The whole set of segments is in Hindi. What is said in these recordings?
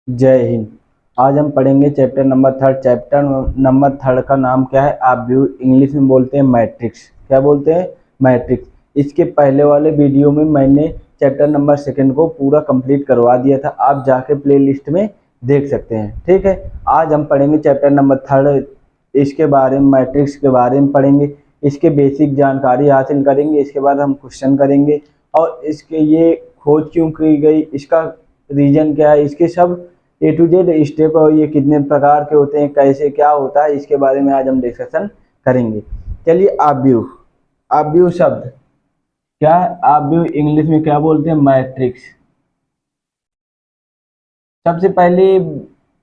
जय हिंद। आज हम पढ़ेंगे chapter number third. Chapter number third का नाम क्या है? आप व्यू, इंग्लिश में बोलते हैं मैट्रिक्स। क्या बोलते हैं? मैट्रिक्स। इसके पहले वाले वीडियो में मैंने चैप्टर नंबर सेकंड को पूरा कंप्लीट करवा दिया था, आप जाके प्लेलिस्ट में देख सकते हैं। ठीक है, आज हम पढ़ेंगे चैप्टर नंबर थर्ड। इसके बारे में, मैट्रिक्स के बारे में पढ़ेंगे, इसके बेसिक जानकारी हासिल करेंगे। इसके बाद हम क्वेश्चन करेंगे और इसके ये खोज क्यों की गई, इसका रीजन क्या है, इसके सब A to Z स्टेप और ये कितने प्रकार के होते हैं, कैसे क्या होता है, इसके बारे में आज हम डिस्कशन करेंगे। चलिए, आव्यूह। आव्यूह शब्द क्या है? आव्यूह इंग्लिश में क्या बोलते हैं? मैट्रिक्स। सबसे पहले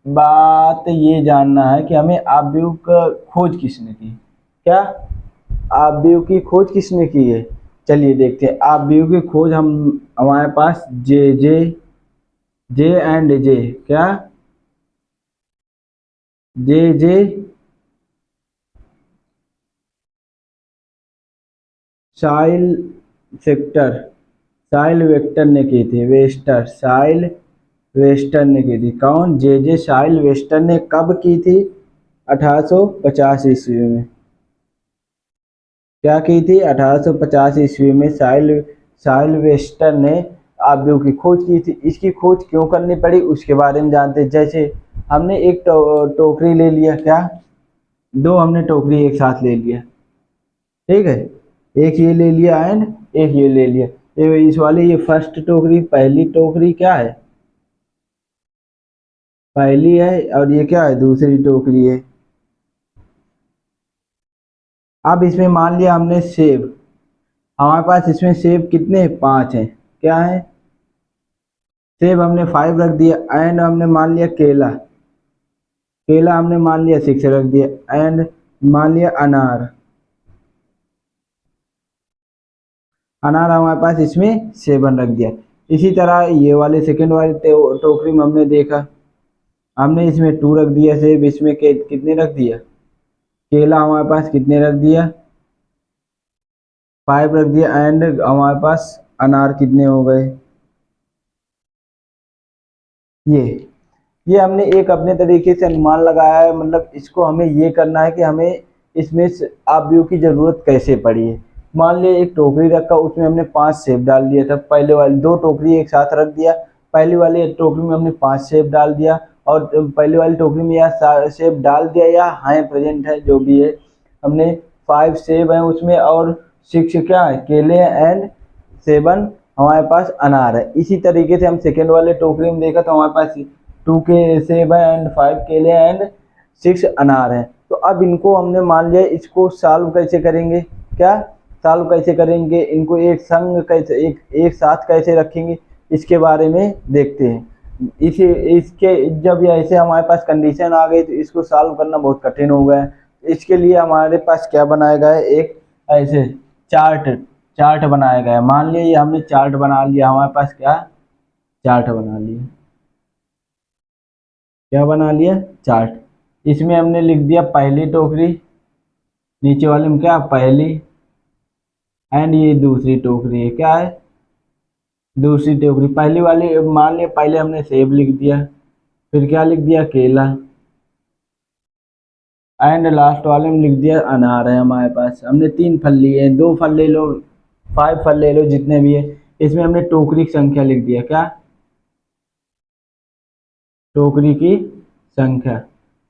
बात ये जानना है कि हमें आव्यूह का खोज किसने की। क्या आव्यूह की खोज किसने की है? चलिए देखते हैं। आव्यूह की खोज हम हमारे पास जे एंड जे, क्या जे साइल सेक्टर, साइल वेक्टर ने की थी। वेस्टर, साइल वेस्टर ने की थी। कौन? जे साइल वेस्टर ने कब की थी? 1850 ईस्वी में। क्या की थी? 1850 ईस्वी में साइल साइल वेस्टर ने आव्यूह की खोज की थी। इसकी खोज क्यों करनी पड़ी उसके बारे में जानते हैं। जैसे हमने एक टोकरी ले लिया, क्या दो हमने टोकरी एक साथ ले लिया, ठीक है, एक ये ले लिया एंड एक ये ले लिया। ये इस वाली, ये फर्स्ट टोकरी, पहली टोकरी क्या है? पहली है, और ये क्या है? दूसरी टोकरी है। अब इसमें मान लिया हमने सेब, हमारे पास इसमें सेब कितने हैं? 5 हैं। क्या है? सेब हमने 5 रख दिया। एंड हमने मान लिया केला, केला हमने मान लिया 6 रख दिया। एंड मान लिया अनार, अनार हमारे पास इसमें 7 रख दिया। इसी तरह ये वाले सेकंड वाली टोकरी में हमने देखा, हमने इसमें 2 रख दिया सेब, इसमें कितने रख दिया? केला हमारे पास कितने रख दिया? 5 रख दिया। एंड हमारे पास अनार कितने हो गए? ये हमने एक अपने तरीके से अनुमान लगाया है। मतलब इसको हमें ये करना है कि हमें इसमें आव्यूह की जरूरत कैसे पड़ी है। मान लिया एक टोकरी रखा, उसमें हमने 5 सेब डाल दिया था। पहले वाली 2 टोकरी एक साथ रख दिया, पहली वाली टोकरी में हमने 5 सेब डाल दिया, और पहली वाली टोकरी में या सेब डाल दिया या है प्रेजेंट है, जो भी है, हमने 5 सेब है उसमें, और 6 क्या है? केले एंड 7 हमारे पास अनार है। इसी तरीके से हम सेकेंड वाले टोकरी में देखा तो हमारे पास 2 के सेब है एंड 5 केले एंड 6 अनार है। तो अब इनको हमने मान लिया, इसको सॉल्व कैसे करेंगे? क्या सॉल्व कैसे करेंगे? इनको एक संग कैसे, एक साथ कैसे रखेंगे, इसके बारे में देखते हैं। इसके जब ऐसे हमारे पास कंडीशन आ गई तो इसको सॉल्व करना बहुत कठिन हो गया है। इसके लिए हमारे पास क्या बनाया गया है? एक ऐसे चार्ट चार्ट बनाया गया है। मान लिया ये हमने चार्ट बना लिया, हमारे पास क्या चार्ट बना लिया, क्या बना लिया? चार्ट। इसमें हमने लिख दिया पहली टोकरी, नीचे वाले में क्या पहली, एंड ये दूसरी टोकरी है, क्या है? दूसरी टोकरी। पहली वाली मान लिया पहले हमने सेब लिख दिया, फिर क्या लिख दिया? केला, एंड लास्ट वाले में लिख दिया अनार है। हमारे पास हमने 3 फल लिए हैं, 2 फल ले लो, 5 फल ले लो, जितने भी है। इसमें हमने टोकरी की संख्या लिख दिया, क्या टोकरी की संख्या,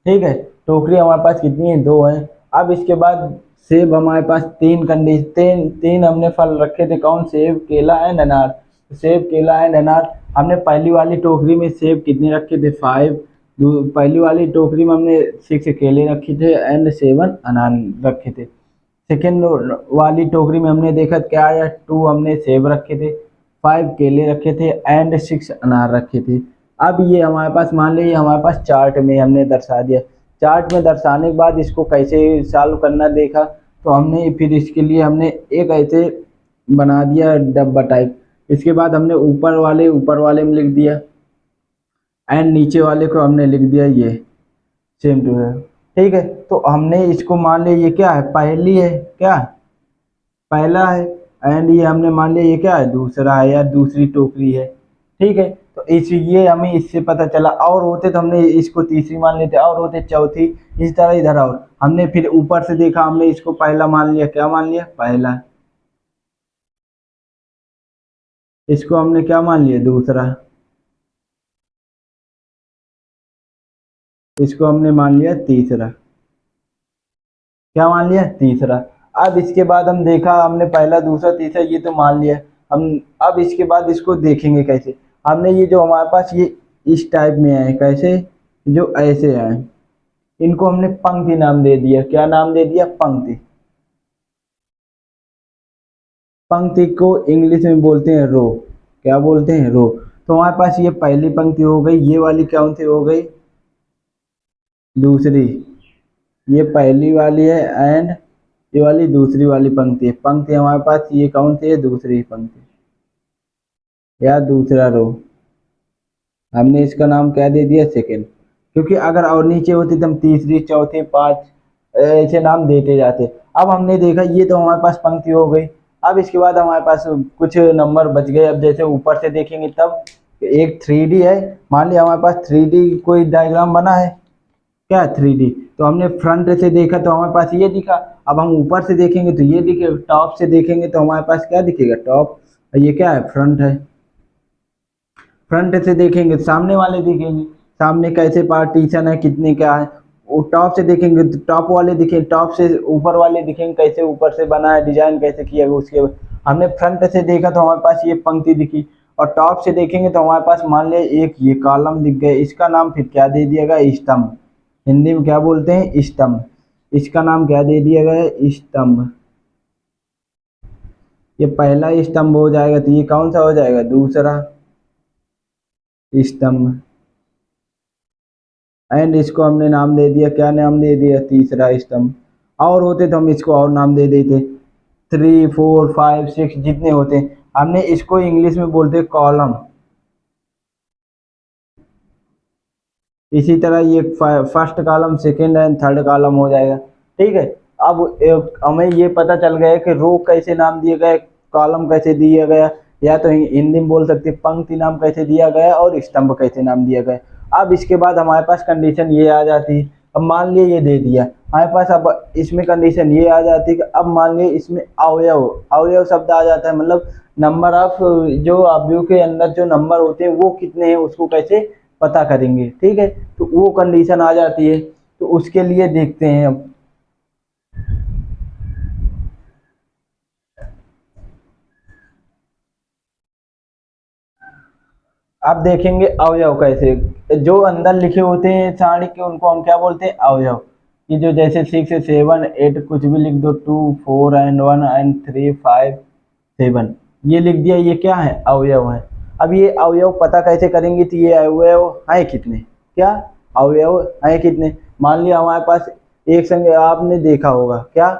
ठीक है। टोकरी हमारे पास कितनी है? 2 है। अब इसके बाद सेब हमारे पास 3 कंडीशन, 3 हमने फल रखे थे। कौन? सेब, केला एंड अनार। सेब, केला एंड अनार। हमने पहली वाली टोकरी में सेब कितने रखे थे? 5। पहली वाली टोकरी में हमने 6 केले रखे थे एंड 7 अनार रखे थे। सेकेंड वाली टोकरी में हमने देखा क्या आया? 2 हमने सेब रखे थे, 5 केले रखे थे एंड 6 अनार रखे थे। अब ये हमारे पास मान लीजिए हमारे पास चार्ट में हमने दर्शा दिया। चार्ट में दर्शाने के बाद इसको कैसे सॉल्व करना देखा, तो हमने फिर इसके लिए हमने एक ऐसे बना दिया डब्बा टाइप। इसके बाद हमने ऊपर वाले में लिख दिया एंड नीचे वाले को हमने लिख दिया ये सेम टू है, ठीक है। तो हमने इसको मान लिया ये क्या है? पहली है, क्या पहला है, एंड ये हमने मान लिया ये क्या है? दूसरा है या दूसरी टोकरी है, ठीक है। तो तो इस ये हमें इससे पता चला, और होते तो हमने इसको तीसरी मान लेते, और होते चौथी, इस तरह इधर। और हमने फिर ऊपर से देखा, हमने इसको पहला मान लिया, क्या मान लिया, पहला। इसको हमने क्या मान लिया, दूसरा। इसको हमने मान लिया तीसरा, क्या मान लिया, तीसरा। अब इसके बाद हम देखा, हमने पहला दूसरा तीसरा ये तो मान लिया। हम अब इसके बाद इसको देखेंगे कैसे। हमने ये जो हमारे पास ये इस टाइप में आए, कैसे, जो ऐसे आए, इनको हमने पंक्ति नाम दे दिया। क्या नाम दे दिया, पंक्ति। पंक्ति को इंग्लिश में बोलते हैं रो। क्या बोलते हैं, रो। तो हमारे पास ये पहली पंक्ति हो गई, ये वाली कौन सी हो गई, दूसरी। ये पहली वाली है एंड ये वाली दूसरी वाली पंक्ति है। पंक्ति हमारे पास ये कौन सी है, दूसरी पंक्ति या दूसरा रो। हमने इसका नाम क्या दे दिया, सेकंड। क्योंकि अगर और नीचे होती तो हम तीसरी चौथी पांच ऐसे नाम देते जाते। अब हमने देखा ये तो हमारे पास पंक्ति हो गई। अब इसके बाद हमारे पास कुछ नंबर बच गए। अब जैसे ऊपर से देखेंगे तब एक 3D है, मान लिया हमारे पास 3D कोई डायग्राम बना है, क्या 3D। तो हमने फ्रंट से देखा तो हमारे पास ये दिखा। अब हम ऊपर से देखेंगे तो ये दिखे, टॉप से देखेंगे तो हमारे पास क्या दिखेगा, टॉप। ये क्या है, फ्रंट है। फ्रंट से देखेंगे सामने वाले दिखेंगे, सामने कैसे पार्टीशन है, कितने क्या है। वो टॉप से देखेंगे तो टॉप वाले दिखेंगे, टॉप से ऊपर वाले दिखेंगे, कैसे ऊपर से बना है, डिजाइन कैसे किया है उसके। हमने फ्रंट से देखा तो हमारे पास ये पंक्ति दिखी, और टॉप से देखेंगे तो हमारे पास मान लिया एक ये कॉलम दिख गया। इसका नाम फिर क्या दे दिया गया, स्तंभ। हिंदी में क्या बोलते हैं, स्तंभ। इसका नाम क्या दे दिया गया, स्तंभ। ये पहला स्तंभ हो जाएगा, तो ये कौन सा हो जाएगा, दूसरा स्तंभ। एंड इसको हमने नाम दे दिया, क्या नाम दे दिया, तीसरा स्तंभ। और होते तो हम इसको और नाम दे देते, 3 4 5 6 जितने होते। हमने इसको इंग्लिश में बोलते कॉलम। इसी तरह ये first column, second and third column हो जाएगा, ठीक है। अब हमें ये पता चल गया कि रो कैसे नाम दिए गए, कॉलम कैसे दिया गया, या तो हिंदी में बोल सकते पंक्ति नाम कैसे दिया गया, और स्तंभ कैसे नाम दिया गया। अब इसके बाद हमारे पास कंडीशन ये आ जाती है। अब मान लिए ये दे दिया हमारे पास, अब इसमें कंडीशन ये आ जाती है कि अब मान लिए इसमें अवयव, अवयव शब्द आ जाता है, मतलब नंबर ऑफ, जो अवयव के अंदर जो नंबर होते हैं वो कितने हैं उसको कैसे पता करेंगे, ठीक है। तो वो कंडीशन आ जाती है, तो उसके लिए देखते हैं अब। अब देखेंगे अवयव कैसे, जो अंदर लिखे होते हैं सारणी के उनको हम क्या बोलते हैं, अवयव। ये जो जैसे 6 7 8 कुछ भी लिख दो, 2 4 एंड 1 एंड 3 5 7 ये लिख दिया, ये क्या है, अवयव है। अब ये अवयव पता कैसे करेंगे, तो ये अवयव हैं कितने, क्या अवयव हैं कितने। मान लिया हमारे पास एक संग आपने देखा होगा, क्या,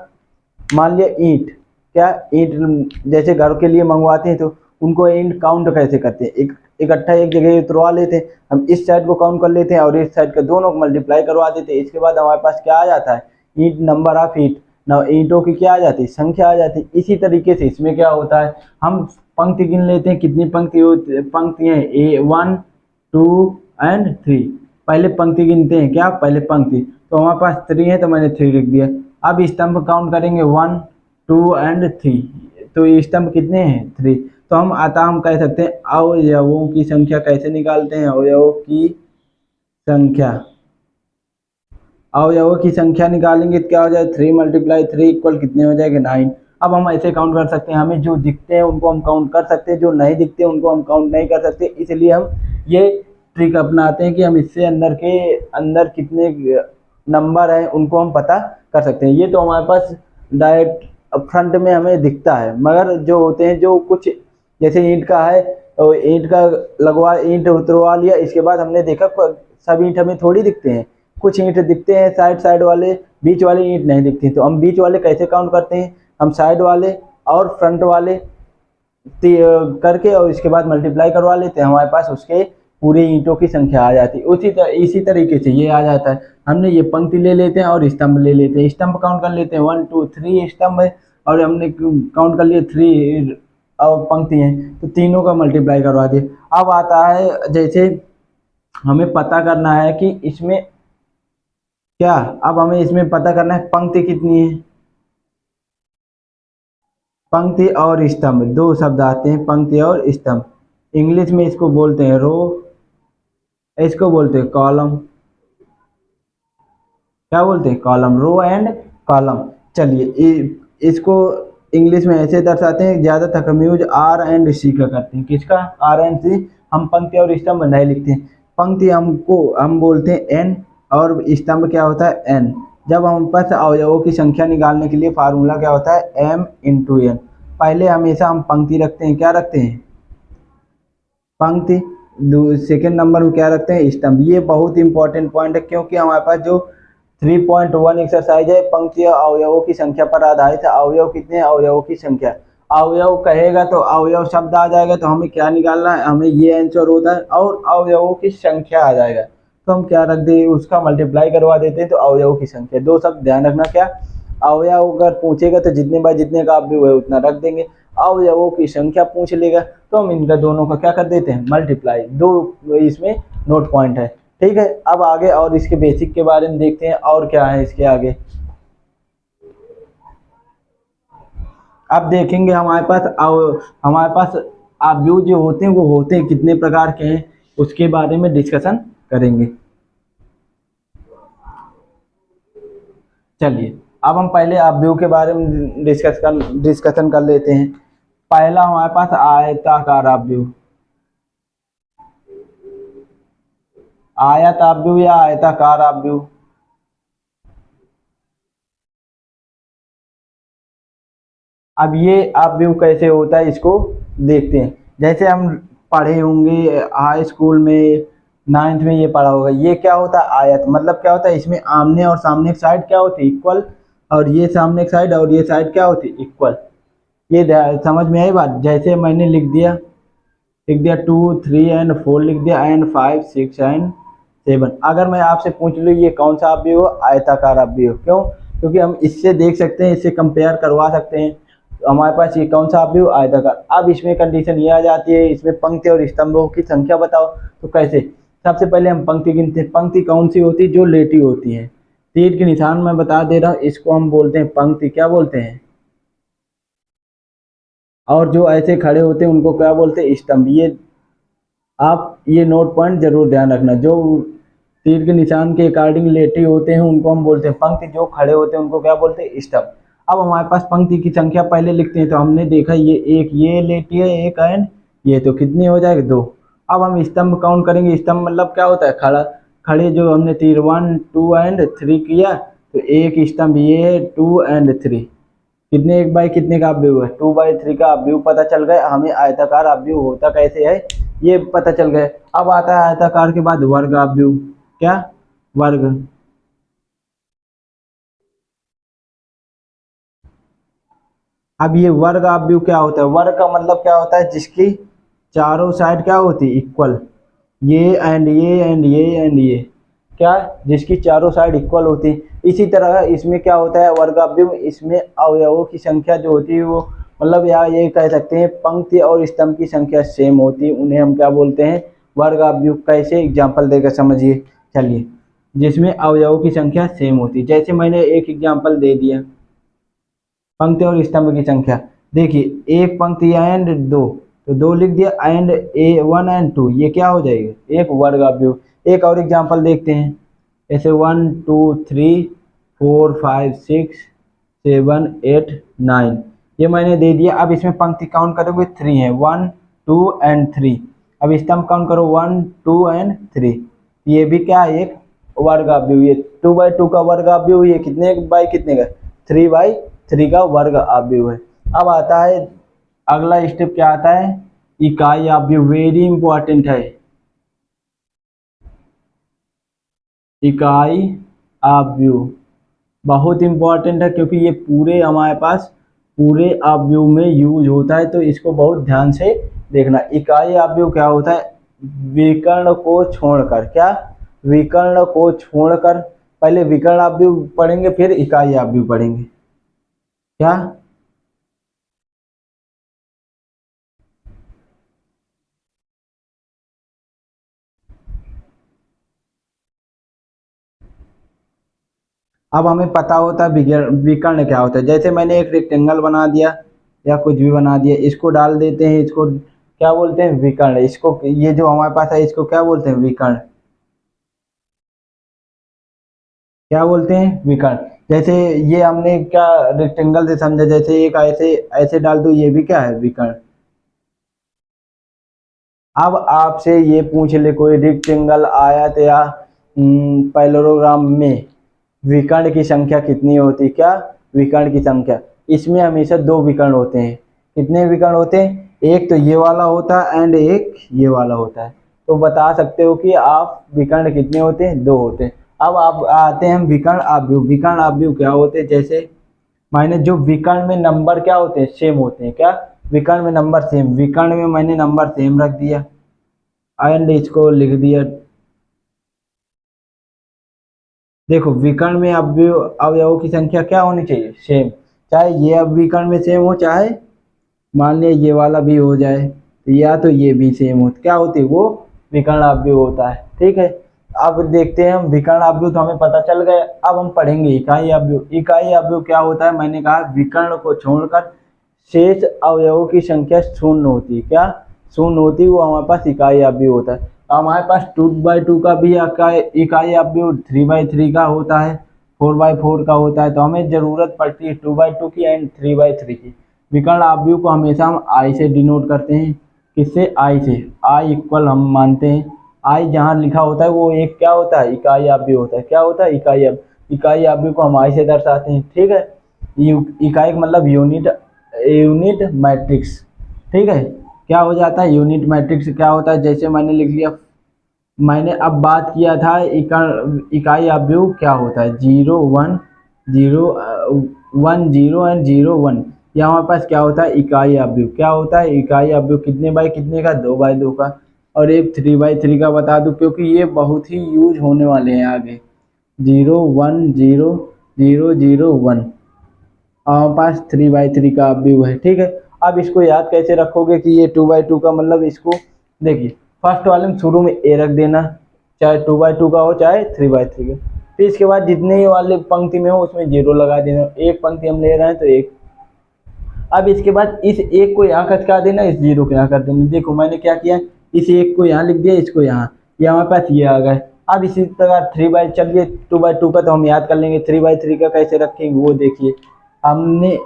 मान लिया ईंट, क्या ईंट जैसे घर के लिए मंगवाते हैं तो उनको ईंट काउंट कैसे करते हैं, एक इकट्ठा एक जगह उतरवा लेते हैं। हम इस साइड को काउंट कर लेते हैं और इस साइड का दोनों को मल्टीप्लाई करवा देते हैं। इसके बाद हमारे पास क्या आ जाता है, ईंट, नंबर ऑफ ईंट, ईंटों की क्या आ जाती है, संख्या आ जाती है। इसी तरीके से इसमें क्या होता है, हम पंक्ति गिन लेते हैं, कितनी पंक्तियां हैं, 1 2 एंड 3। पहले पंक्ति गिनते हैं, क्या, पहले पंक्ति। तो हमारे पास 3 है तो मैंने 3 लिख दिया। अब स्तंभ काउंट करेंगे 1 2 एंड 3, तो ये स्तंभ कितने हैं, 3। तो हम कह सकते हैं अवयवों की संख्या कैसे निकालते हैं, अवयवों की संख्या। अवयवों की संख्या निकालेंगे तो क्या हो जाए, 3 × 3 इक्वल कितने हो जाएगा, 9। अब हम ऐसे काउंट कर सकते हैं, हमें जो दिखते हैं उनको हम काउंट कर सकते हैं, जो नहीं दिखते उनको हम काउंट नहीं कर सकते। इसलिए हम ये ट्रिक अपनाते हैं कि हम इससे अंदर कितने नंबर हैं उनको हम पता कर सकते हैं। ये तो हमारे पास डायरेक्ट फ्रंट में हमें दिखता है, मगर जो होते हैं, जो कुछ जैसे ईंट का है तो ईंट का ईंट उतरवा लिया, इसके बाद हमने देखा सब ईंट हमें थोड़ी दिखते हैं, कुछ ईंट दिखते हैं, साइड वाले, बीच वाले ईंट नहीं दिखते। तो हम बीच वाले कैसे काउंट करते हैं, हम साइड वाले और फ्रंट वाले करके और इसके बाद मल्टीप्लाई करवा लेते हैं, हमारे पास उसके पूरे ईंटों की संख्या आ जाती है। इसी तरीके से ये आ जाता है। हमने ये पंक्ति ले लेते हैं और स्तंभ ले लेते हैं, स्तंभ काउंट कर लेते हैं, 1 2 3 स्तंभ है, और हमने काउंट कर लिया 3 और पंक्ति हैं, तो तीनों का मल्टीप्लाई करवा दिए। अब आता है जैसे हमें पता करना है कि इसमें क्या, अब हमें इसमें पता करना है पंक्ति कितनी है। पंक्ति और स्तंभ दो शब्द आते हैं, पंक्ति और स्तंभ। इंग्लिश में इसको बोलते हैं रो, इसको बोलते हैं कॉलम। क्या बोलते हैं? Column, row and column. चलिए इसको इंग्लिश में ऐसे दर्शाते हैं, ज़्यादातर हम यूज आर एंड सी का करते हैं। किसका? आर एंड सी। हम पंक्ति और स्तंभ नहीं लिखते हैं। पंक्ति हम बोलते हैं एन, और स्तंभ क्या होता है? एन। जब हम पास अवयवों की संख्या निकालने के लिए फार्मूला क्या होता है? M into N. पहले हमेशा हम पंक्ति रखते हैं, क्या रखते हैं? पंक्ति। सेकेंड नंबर में क्या रखते हैं? स्तंभ। ये बहुत इंपॉर्टेंट पॉइंट है, क्योंकि हमारे पास जो 3.1 एक्सरसाइज है पंक्ति और अवयवों की संख्या पर आधारित है। अवयव कितने? अवयवों की संख्या। अवयव कहेगा तो अवयव शब्द आ जाएगा, तो हमें क्या निकालना है? हमें ये आंसर होता है, और अवयवों की संख्या आ जाएगा तो हम क्या रख दें? उसका मल्टीप्लाई करवा देते हैं, तो अवयवों की संख्या। दो शब्द ध्यान रखना, क्या? अवयव अगर पूछेगा तो जितने बार जितने का अवयव है उतना रख देंगे। अवयवों की संख्या पूछ लेगा तो हम इनका दोनों का क्या कर देते हैं? मल्टीप्लाई। दो इसमें नोट पॉइंट है, ठीक है। अब आगे और इसके बेसिक के बारे में देखते हैं, और क्या है इसके आगे। अब देखेंगे हमारे पास अवयव जो होते हैं वो होते हैं कितने प्रकार के हैं, उसके बारे में डिस्कशन करेंगे। चलिए अब हम पहले अवयव के बारे में डिस्कशन कर लेते हैं। पहला हमारे पास आयताकार अवयव। आयत अवयव या आयताकार अवयव। अब ये अवयव कैसे होता है इसको देखते हैं। जैसे हम पढ़े होंगे हाई स्कूल में, 9th में ये पढ़ा होगा। ये क्या होता है? आयत। मतलब क्या होता है? इसमें आमने और सामने की साइड क्या होती है? इक्वल। और ये सामने की साइड और ये साइड क्या होती है? इक्वल। ये समझ में आई बात? जैसे मैंने लिख दिया 2 3 एंड 4 लिख दिया, एंड 5 6 एंड 7। अगर मैं आपसे पूछ लूँ ये कौन सा अवयव है? आयताकार अवयव। क्यों? क्योंकि हम इससे देख सकते हैं, इससे कंपेयर करवा सकते हैं। हमारे पास ये कौन सा अवयव? आयताकार। अब इसमें कंडीशन ये आ जाती है, इसमें पंक्ति और स्तंभों की संख्या बताओ। तो कैसे? सबसे पहले हम पंक्ति गिनते हैं। पंक्ति कौन सी होती है? जो लेटी होती है। तीर के निशान मैं बता दे रहा हूँ, इसको हम बोलते हैं पंक्ति। क्या बोलते हैं? और जो ऐसे खड़े होते हैं उनको क्या बोलते हैं? स्तंभ। ये नोट पॉइंट जरूर ध्यान रखना। जो तीर के निशान के अकॉर्डिंग लेटे होते हैं उनको हम बोलते हैं पंक्ति, जो खड़े होते हैं उनको क्या बोलते हैं? स्तंभ। अब हमारे पास पंक्ति की संख्या पहले लिखते हैं, तो हमने देखा ये एक ये लेटी है, एक एंड ये, तो कितनी हो जाएगी? 2। अब हम स्तंभ काउंट करेंगे। स्तंभ मतलब क्या होता है? खड़े जो हमने तीर 1 2 एंड 3 किया, तो एक स्तंभ ये है, 2 एंड 3। कितने? एक बाई कितने का अवयव है? 2/3 का अवयव पता चल गया हमें। आयताकार अवयव होता कैसे है ये पता चल गया। अब आता है आयताकार के बाद वर्ग अवयव। क्या? वर्ग। अब ये वर्ग अवयव क्या होता है? वर्ग का मतलब क्या होता है? जिसकी चारों साइड क्या होती है? इक्वल। ये एंड ये एंड ये एंड ये, क्या? जिसकी चारों साइड इक्वल होती है। इसी तरह इसमें क्या होता है? वर्ग अवयव। इसमें अवयवों की संख्या जो होती है वो, मतलब यहाँ ये कह सकते हैं पंक्ति और स्तंभ की संख्या सेम होती है, उन्हें हम क्या बोलते हैं? वर्ग अवयव। कैसे? एग्जाम्पल देकर समझिए। चलिए, जिसमें अवयवों की संख्या सेम होती है। जैसे मैंने एक एग्जाम्पल दे दिया, पंक्ति और स्तंभ की संख्या। देखिए एक पंक्ति एंड 2, तो 2 लिख दिया, एंड 1 एंड 2, ये क्या हो जाएगा? एक वर्ग अवयव। एक और एग्जाम्पल देखते हैं, ऐसे 1 2 3 4 5 6 7 8 9, ये मैंने दे दिया। अब इसमें पंक्ति काउंट करोगे 3 है, 1 2 एंड 3। अब स्तंभ काउंट करो 1 2 एंड 3। ये भी क्या है? एक वर्ग अवयव। ये 2/2 का वर्ग अवयव। ये कितने बाई कितने का? 3/3 का वर्ग अवयव है। अब आता है अगला स्टेप, क्या आता है? इकाई अवयव। वेरी इंपॉर्टेंट है इकाई अवयव, बहुत इंपॉर्टेंट है, क्योंकि ये पूरे हमारे पास पूरे अवयव में यूज होता है, तो इसको बहुत ध्यान से देखना। इकाई अवयव क्या होता है? विकर्ण को छोड़कर। क्या? विकर्ण को छोड़कर। पहले विकर्ण अवयव पढ़ेंगे, फिर इकाई अवयव पढ़ेंगे। क्या? अब हमें पता होता है विकर्ण क्या होता है। जैसे मैंने एक रेक्टेंगल बना दिया या कुछ भी बना दिया, इसको डाल देते हैं, इसको क्या बोलते हैं, विकर्ण। इसको, ये जो हमारे पास है इसको क्या बोलते हैं, विकर्ण। क्या बोलते हैं, विकर्ण। जैसे ये हमने क्या रेक्टेंगल से समझा, जैसे एक ऐसे ऐसे डाल दो, ये भी क्या है, विकर्ण। अब आपसे ये पूछ ले कोई, रेक्टेंगल, आयत या पैरेललोग्राम में विकर्ण की संख्या कितनी होती है, क्या, विकर्ण की संख्या। इसमें हमेशा दो विकर्ण होते हैं। कितने विकर्ण होते हैं, एक तो ये वाला होता है एंड एक ये वाला होता है। तो बता सकते हो कि आप विकर्ण कितने होते हैं, दो होते हैं। अब आप आते हैं विकर्ण आव्यूह। विकर्ण आव्यूह क्या होते हैं, जैसे मैंने जो विकर्ण में नंबर क्या होते हैं, सेम होते हैं, क्या, विकर्ण में नंबर सेम, विकर्ण में मैंने नंबर सेम रख दिया एंड इसको लिख दिया। देखो विकर्ण में अवयवों की संख्या क्या होनी चाहिए, सेम। चाहे ये अब विकर्ण में सेम हो, चाहे मान लिया ये वाला भी हो जाए, तो या तो ये भी सेम हो, क्या होती है वो, विकर्ण अवयव होता है। ठीक है, अब देखते हैं हम विकर्ण अवयव, तो हमें पता चल गया। अब हम पढ़ेंगे इकाई अवयव। इकाई अवयव क्या होता है, मैंने कहा विकर्ण को छोड़कर शेष अवयवों की संख्या शून्य होती है, क्या, शून्य होती है, वो हमारे पास इकाई अवयव होता है। हमारे पास 2/2 का भी इकाई अवयव, 3/3 का होता है, 4/4 का होता है। तो हमें जरूरत पड़ती है 2/2 की एंड 3/3 की। विकर्ण अवयव को हमेशा हम आई से डिनोट करते हैं, किससे, आई से। आई इक्वल हम मानते हैं, आई जहाँ लिखा होता है वो एक क्या होता है, इकाई अवयव होता है, क्या होता है, इकाई अवयव। इकाई अवयव को हम आई से दर्शाते हैं। ठीक है, इकाई मतलब यूनिट, यूनिट मैट्रिक्स। ठीक है, क्या हो जाता है, यूनिट मैट्रिक्स क्या होता है, जैसे मैंने लिख लिया। मैंने अब बात किया था इकाई अवयव क्या होता है, 0 1 0 1 0 एंड 0 1। ये हमारे पास क्या होता है, इकाई अवयव। क्या होता है, इकाई अवयव कितने बाई कितने का, 2/2 का। और एक 3/3 का बता दूं, क्योंकि ये बहुत ही यूज होने वाले हैं आगे। 0 1 0 0 0 1 हमारे पास 3/3 का अवयव है। ठीक है, अब इसको याद कैसे रखोगे कि ये 2/2 का मतलब, इसको देखिए फर्स्ट वाले में शुरू में ए रख देना, चाहे 2/2 का हो चाहे 3/3 का। फिर इसके बाद जितने ही वाले पंक्ति में हो उसमें 0 लगा देना। एक पंक्ति हम ले रहे हैं तो एक। अब इसके बाद इस एक को यहाँ खचका देना, इस 0 को यहाँ कर देना। देखो मैंने क्या किया, इस एक को यहाँ लिख दिया, इसको यहाँ, ये हमारे पास ये आ गए। अब इसी तरह 3/, 2/2 का तो हम याद कर लेंगे, 3/3 का कैसे रखेंगे वो देखिए। हमने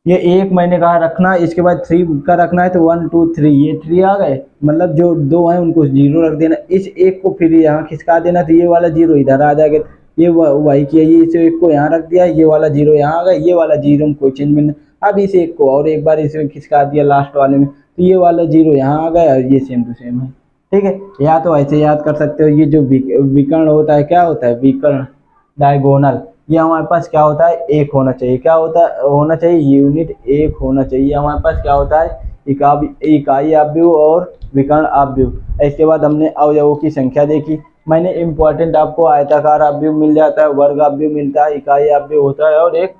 ये एक मैंने कहा रखना, इसके बाद 3 का रखना है, तो 1 2 3, ये 3 आ गए, मतलब जो दो हैं उनको 0 रख देना। इस एक को फिर यहाँ खिसका देना, तो ये वाला 0 इधर आ जाएगा। ये वही किया, ये इस एक को यहाँ रख दिया, ये वाला 0 यहाँ आ गया, ये वाला 0 में कोई चेंज नहीं। अब इस एक को और एक बार इसमें खिसका दिया लास्ट वाले में, तो ये वाला 0 यहाँ आ गया, और ये सेम टू सेम है। ठीक है, या तो ऐसे याद कर सकते हो। ये जो विकर्ण होता है, क्या होता है, विकर्ण डायगोनल, ये हमारे पास क्या होता है, एक होना चाहिए। क्या होना चाहिए, यूनिट एक होना चाहिए। हमारे पास क्या होता है, इकाई अवयव और विकर्ण अवयव। इसके बाद हमने अवयवों की संख्या देखी। मैंने इम्पोर्टेंट, आपको आयताकार अवयव मिल जाता है, वर्ग अवयव मिलता है, इकाई अवयव होता है, और एक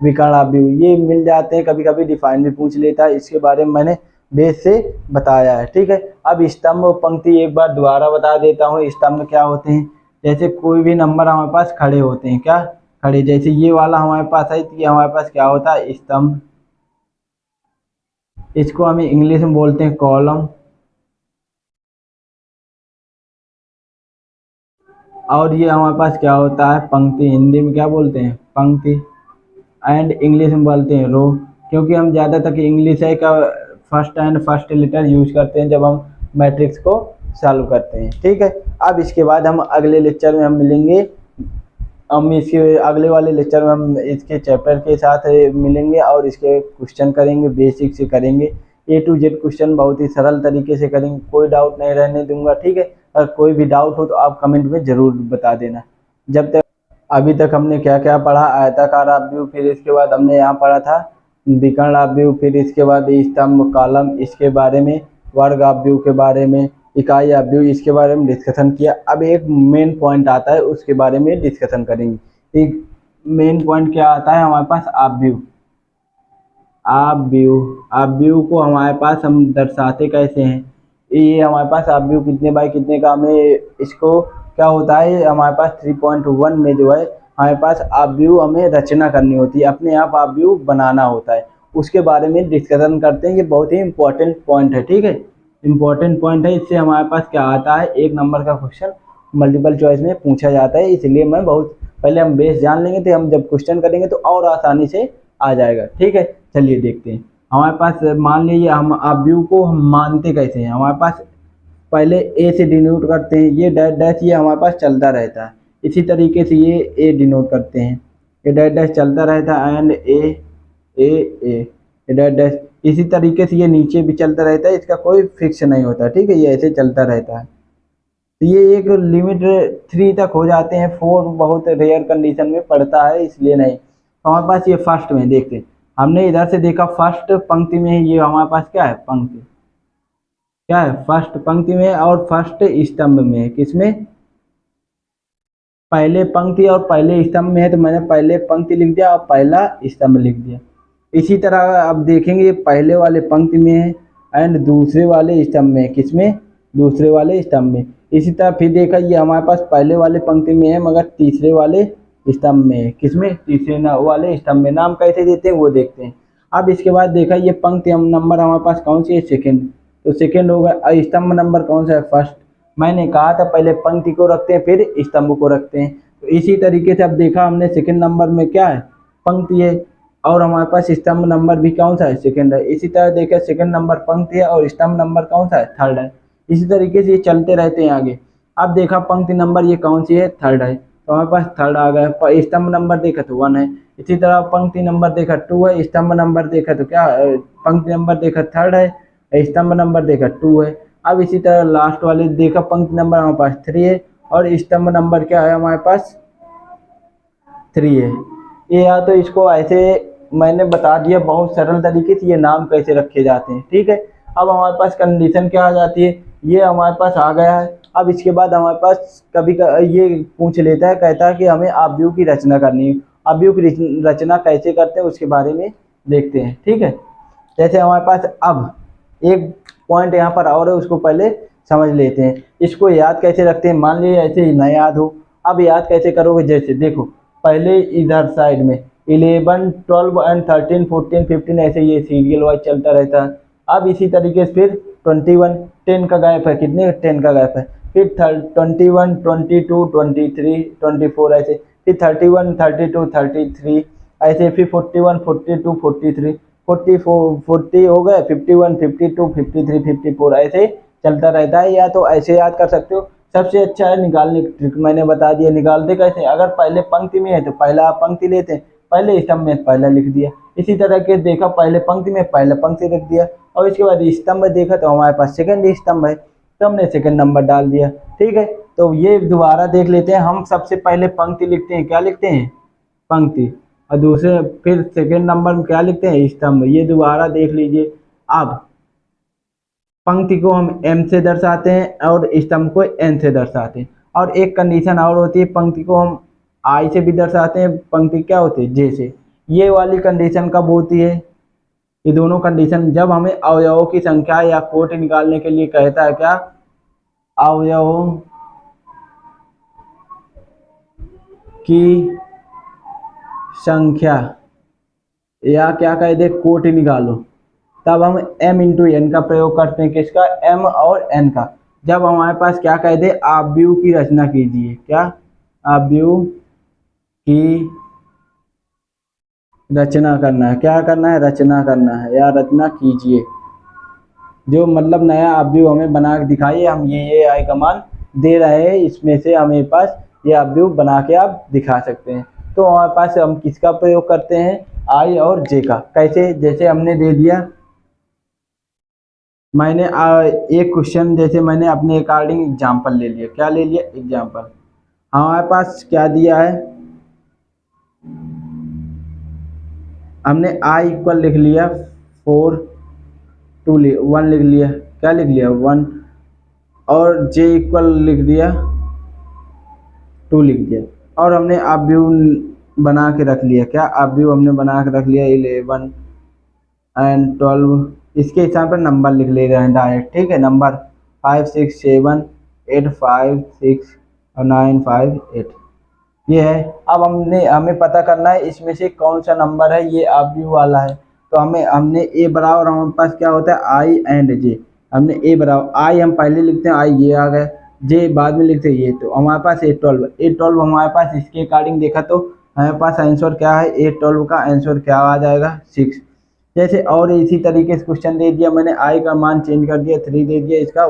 विकर्ण अवयव, ये मिल जाते हैं। कभी कभी डिफाइन भी पूछ लेता है, इसके बारे में मैंने बेस से बताया है। ठीक है, अब स्तंभ और पंक्ति एक बार दोबारा बता देता हूँ। स्तंभ क्या होते हैं, जैसे कोई भी नंबर हमारे पास खड़े होते हैं, क्या, खड़े। जैसे ये वाला हमारे पास है, तो ये हमारे पास क्या होता है, स्तंभ। इसको हमें इंग्लिश में बोलते हैं कॉलम। और ये हमारे पास क्या होता है, पंक्ति। हिंदी में क्या बोलते हैं, पंक्ति। एंड इंग्लिश में बोलते हैं रो, क्योंकि हम ज़्यादातर इंग्लिश है का फर्स्ट लेटर यूज करते हैं जब हम मैट्रिक्स को सॉल्व करते हैं। ठीक है, अब इसके बाद हम अगले लेक्चर में हम मिलेंगे। हम इसके अगले वाले लेक्चर में हम इसके चैप्टर के साथ मिलेंगे और इसके क्वेश्चन करेंगे, बेसिक से करेंगे। A to Z क्वेश्चन बहुत ही सरल तरीके से करेंगे, कोई डाउट नहीं रहने दूंगा। ठीक है, अगर कोई भी डाउट हो तो आप कमेंट में ज़रूर बता देना। जब तक अभी तक हमने क्या क्या पढ़ा, आयताकार अवयव, फिर इसके बाद हमने यहाँ पढ़ा था विकर्ण अवयव, फिर इसके बाद स्तंभ, कॉलम, इसके बारे में, वर्ग अवयव के बारे में, इकाई अवयव, इसके बारे में डिस्कशन किया। अब एक मेन पॉइंट आता है, उसके बारे में डिस्कशन करेंगे। एक मेन पॉइंट क्या आता है हमारे पास, अवयव। अवयव को हमारे पास हम दर्शाते कैसे हैं, ये हमारे पास अवयव कितने बाई कितने का, हमें इसको क्या होता है, हमारे पास 3.1 में जो है हमारे पास आप व्यू हमें रचना करनी होती है, अपने आप आप व्यू बनाना होता है, उसके बारे में डिस्कशन करते हैं। ये बहुत ही इंपॉर्टेंट पॉइंट है, ठीक है, इंपॉर्टेंट पॉइंट है। इससे हमारे पास क्या आता है, 1 नंबर का क्वेश्चन मल्टीपल चॉइस में पूछा जाता है। इसलिए मैं बहुत पहले हम बेस जान लेंगे तो हम जब क्वेश्चन करेंगे तो और आसानी से आ जाएगा, ठीक है। चलिए देखते हैं। हमारे पास मान लीजिए हम आप व्यू को हम मानते कैसे हैं, हमारे पास पहले ए से डिनोट करते हैं, ये डैश डैश ये हमारे पास चलता रहता है। इसी तरीके से ये ए डिनोट करते हैं, ये डैश डैश चलता रहता है एंड ए डैश डैश। इसी तरीके से ये नीचे भी चलता रहता है, इसका कोई फिक्स नहीं होता, ठीक है, ये ऐसे चलता रहता है। तो ये एक लिमिट 3 तक हो जाते हैं, 4 बहुत रेयर कंडीशन में पड़ता है, इसलिए नहीं। तो हमारे पास ये फर्स्ट में देखते हैं, हमने इधर से देखा फर्स्ट पंक्ति में ये हमारे पास क्या है, पंक्ति क्या है, फर्स्ट पंक्ति में और फर्स्ट स्तंभ में है। किसमें, पहले पंक्ति और पहले स्तंभ में है, तो मैंने पहले पंक्ति लिख दिया और पहला स्तंभ लिख दिया। इसी तरह अब देखेंगे पहले वाले पंक्ति में है एंड दूसरे वाले स्तंभ में, किसमें, दूसरे वाले स्तंभ में। इसी तरह फिर देखा ये हमारे पास पहले वाले पंक्ति में है मगर तीसरे वाले स्तंभ में है, किसमें, तीसरे वाले स्तंभ में। नाम कैसे देते हैं वो देखते हैं। अब इसके बाद देखा ये पंक्ति हम नंबर हमारे पास कौन सी है, सेकंड, तो सेकंड होगा। स्तंभ नंबर कौन सा है, फर्स्ट। मैंने कहा था पहले पंक्ति को रखते हैं फिर स्तंभ को रखते हैं, तो इसी तरीके से अब देखा हमने सेकंड नंबर में क्या है, पंक्ति है, और हमारे पास स्तंभ नंबर भी कौन सा है, सेकंड है। इसी तरह देखा सेकंड नंबर पंक्ति है और स्तंभ नंबर कौन सा है, थर्ड है। इसी तरीके से ये चलते रहते हैं आगे। अब देखा पंक्ति नंबर ये कौन सी है, थर्ड है, तो हमारे पास थर्ड आ गया। स्तंभ नंबर देखा तो 1 है। इसी तरह पंक्ति नंबर देखा 2 है, स्तंभ नंबर देखा तो क्या, पंक्ति नंबर देखा थर्ड है, स्तंभ नंबर देखा 2 है। अब इसी तरह लास्ट वाले देखा पंक्ति नंबर हमारे पास 3 है और स्तंभ नंबर क्या है हमारे पास 3 है। ये या तो इसको ऐसे मैंने बता दिया बहुत सरल तरीके से ये नाम कैसे रखे जाते हैं, ठीक है। अब हमारे पास कंडीशन क्या आ जाती है, ये हमारे पास आ गया है। अब इसके बाद हमारे पास कभी ये पूछ लेता है, कहता है कि हमें आप व्यू की रचना करनी है। आप व्यू की रचना कैसे करते हैं उसके बारे में देखते हैं, ठीक है। जैसे हमारे पास अब एक पॉइंट यहाँ पर और है, उसको पहले समझ लेते हैं। इसको याद कैसे रखते हैं, मान लीजिए ऐसे ही ना याद हो। अब याद कैसे करोगे, जैसे देखो पहले इधर साइड में 11, 12 एंड 13, 14, 15 ऐसे ये सीरियल वाइज चलता रहता है। अब इसी तरीके से फिर 21, 10 का गैप है, कितने 10 का गैप है, फिर 21, 22, 23, 24 ऐसे, फिर 31, 32, 33 ऐसे, फिर 41, 42, 43, 44, 40 हो गए, 51, 52, 53, 54 ऐसे चलता रहता है। या तो ऐसे याद कर सकते हो। सबसे अच्छा है निकालने की ट्रिक, मैंने बता दिया। निकालते कैसे, अगर पहले पंक्ति में है तो पहला पंक्ति लेते हैं, पहले स्तंभ में पहला लिख दिया। इसी तरह के देखा पहले पंक्ति में पहला पंक्ति लिख दिया और इसके बाद स्तंभ देखा तो हमारे पास सेकंड स्तंभ है तो हमने सेकंड नंबर डाल दिया, ठीक है। तो ये दोबारा देख लेते हैं। हम सबसे पहले पंक्ति लिखते हैं, क्या लिखते हैं, पंक्ति, और दूसरे फिर सेकंड नंबर में क्या लिखते हैं, स्तंभ। ये दोबारा देख लीजिए। अब पंक्ति को हम m से दर्शाते हैं और स्तंभ को n से दर्शाते हैं। और एक कंडीशन और होती है, पंक्ति को हम i से भी दर्शाते हैं, पंक्ति क्या होती है, j से। ये वाली कंडीशन कब होती है, ये दोनों कंडीशन जब हमें अवयवों की संख्या या कोट निकालने के लिए कहता है, क्या, अवयवों की संख्या या क्या कह दे, कोट निकालो, तब हम m इंटू एन का प्रयोग करते हैं। किसका, m और n का। जब हमारे पास क्या कह दे, आप व्यू की रचना कीजिए, क्या, आप व्यू की रचना करना है, क्या करना है, रचना करना है या रचना कीजिए। जो मतलब नया आप व्यू हमें बना के दिखाइए। हम ये आई कमांड दे रहे हैं, इसमें से हमें पास ये आप व्यू बना के आप दिखा सकते हैं। तो हमारे पास हम किसका प्रयोग करते हैं, आई और जे का। कैसे, जैसे हमने दे दिया, मैंने एक क्वेश्चन जैसे मैंने अपने अकॉर्डिंग एग्जाम्पल ले लिया, क्या ले लिया, एग्जाम्पल। हमारे पास क्या दिया है, हमने i इक्वल लिख लिया 4, 2 1 लिख लिया, क्या लिख लिया 1, और j इक्वल लिख दिया 2 लिख दिया, और हमने आप व्यू बना के रख लिया, क्या, आप व्यू हमने बना के रख लिया 11 एंड 12। इसके हिसाब पर नंबर लिख ले रहे हैं डायरेक्ट, ठीक है। नंबर 5 6 7 8 5 6 और 9 5 8, ये है। अब हमें पता करना है इसमें से कौन सा नंबर है ये ऑब्लिक वाला है। तो हमने ए बराबर हमारे पास क्या होता है आई एंड जे। हमने ए बराबर आई हम पहले लिखते हैं, आई ये आ गए, जे बाद में लिखते हैं ये। तो हमारे पास ए12 हमारे पास इसके अकॉर्डिंग देखा तो हमारे पास आंसर क्या है, ए12 का आंसर क्या आ जाएगा 6। जैसे और इसी तरीके से क्वेश्चन दे दिया मैंने, आई का मान चेंज कर दिया 3 दे दिया, इसका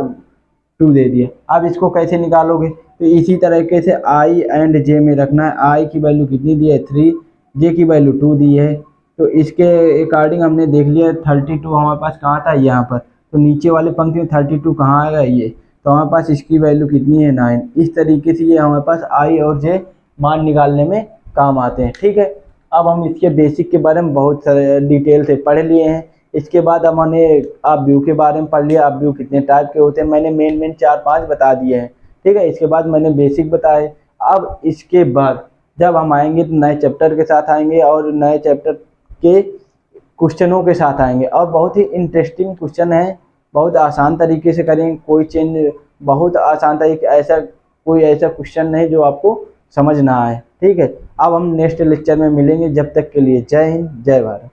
2 दे दिया। अब इसको कैसे निकालोगे, तो इसी तरीके से आई एंड जे में रखना है। आई की वैल्यू कितनी दी है 3, जे की वैल्यू 2 दी है। तो इसके अकॉर्डिंग हमने देख लिया 32 हमारे पास कहाँ था, यहाँ पर। तो नीचे वाले पंक्ति में 32 कहाँ आएगा, ये। तो हमारे पास इसकी वैल्यू कितनी है 9। इस तरीके से ये हमारे पास आई और जे मान निकालने में काम आते हैं। ठीक है, अब हम इसके बेसिक के बारे में बहुत सारे डिटेल से पढ़ लिए हैं। इसके बाद हमने आप व्यू के बारे में पढ़ लिया, आप व्यू कितने टाइप के होते हैं मैंने मेन 4-5 बता दिए हैं। ठीक है, इसके बाद मैंने बेसिक बताए। अब इसके बाद जब हम आएंगे तो नए चैप्टर के साथ आएंगे और नए चैप्टर के क्वेश्चनों के साथ आएंगे, और बहुत ही इंटरेस्टिंग क्वेश्चन है। बहुत आसान तरीके से करेंगे, कोई चेंज बहुत आसान तरीके, ऐसा कोई ऐसा क्वेश्चन नहीं जो आपको समझ ना आए। ठीक है, अब हम नेक्स्ट लेक्चर में मिलेंगे, जब तक के लिए जय हिंद जय भारत।